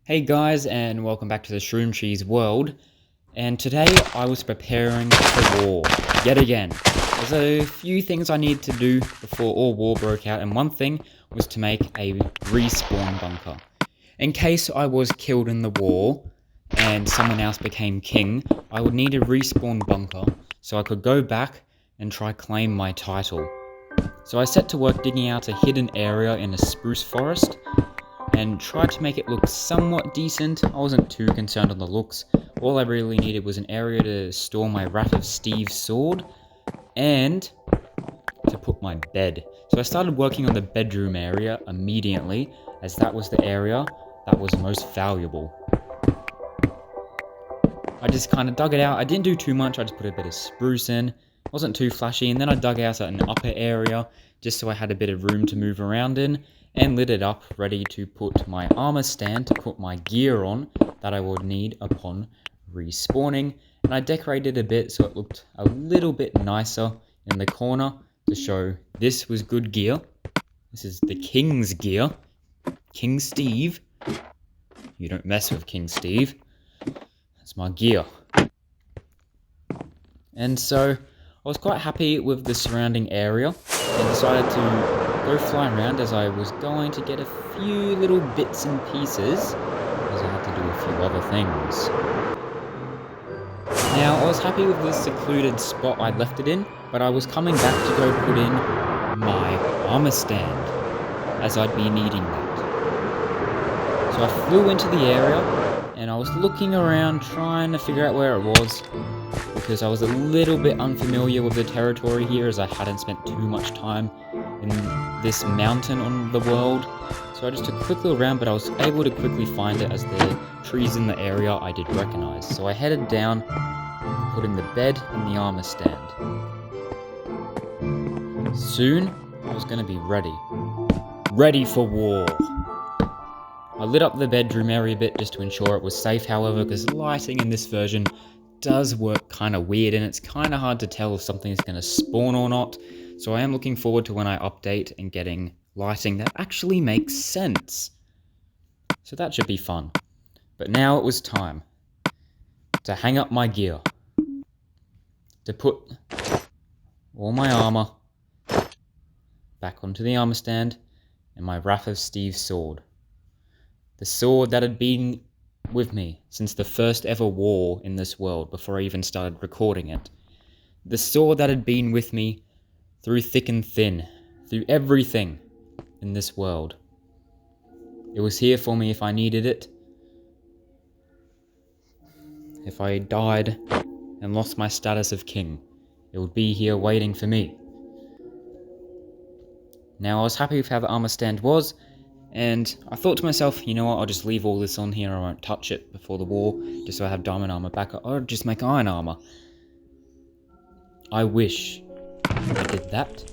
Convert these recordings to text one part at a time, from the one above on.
Hey guys, and welcome back to the Shroom Cheese world. And today I was preparing for war, yet again. There's a few things I needed to do before all war broke out, and one thing was to make a respawn bunker. In case I was killed in the war, and someone else became king, I would need a respawn bunker, so I could go back and try claim my title. So I set to work digging out a hidden area in a spruce forest, and tried to make it look somewhat decent. I wasn't too concerned on the looks. All I really needed was an area to store my Wrath of Steve sword and to put my bed. So I started working on the bedroom area immediately, as that was the area that was most valuable. I just kind of dug it out. I didn't do too much. I just put a bit of spruce in. It wasn't too flashy. And then I dug out an upper area just so I had a bit of room to move around in, and lit it up ready to put my armor stand to put my gear on that I would need upon respawning. And I decorated a bit so it looked a little bit nicer in the corner to show this was good gear. This is the King's gear. King Steve. You don't mess with King Steve. That's my gear. And so I was quite happy with the surrounding area and decided to go fly around, as I was going to get a few little bits and pieces, as I had to do a few other things. Now, I was happy with this secluded spot I'd left it in, but I was coming back to go put in my armor stand, as I'd be needing that. So I flew into the area, and I was looking around trying to figure out where it was, because I was a little bit unfamiliar with the territory here, as I hadn't spent too much time in this mountain on the world. So I just took a quick look around, but I was able to quickly find it, as the trees in the area I did recognize. So I headed down, put in the bed and the armor stand. Soon, I was going to be ready for war. I lit up the bedroom area a bit just to ensure it was safe, however, because lighting in this version does work kind of weird, and it's kind of hard to tell if something is going to spawn or not. So I am looking forward to when I update and getting lighting that actually makes sense. So that should be fun. But now it was time to hang up my gear, to put all my armor back onto the armor stand, and my Wrath of Steve sword. The sword that had been with me since the first ever war in this world, before I even started recording it. The sword that had been with me through thick and thin, through everything in this world. It was here for me if I needed it. If I died and lost my status of king, it would be here waiting for me. Now, I was happy with how the armor stand was, and I thought to myself, you know what, I'll just leave all this on here, I won't touch it before the war, just so I have diamond armor back, or just make iron armor. I wish I did that,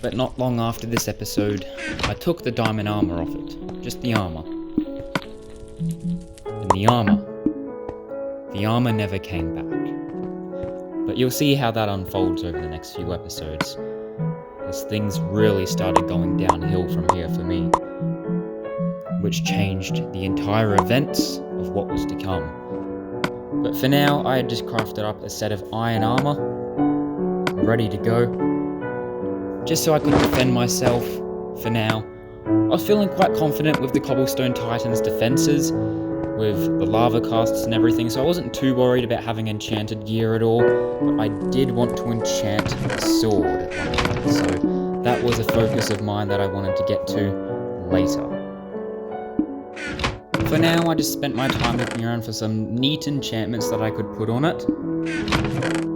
but not long after this episode, I took the diamond armor off it, just the armor. And the armor never came back. But you'll see how that unfolds over the next few episodes, as things really started going downhill from here for me, which changed the entire events of what was to come. But for now, I had just crafted up a set of iron armor, ready to go, just so I could defend myself for now. I was feeling quite confident with the Cobblestone Titans' defenses, with the lava casts and everything, so I wasn't too worried about having enchanted gear at all, but I did want to enchant a sword at one point, so that was a focus of mine that I wanted to get to later. For now, I just spent my time looking around for some neat enchantments that I could put on it,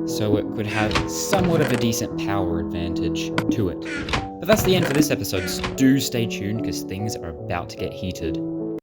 so it could have somewhat of a decent power advantage to it. But that's the end for this episode, so do stay tuned, because things are about to get heated.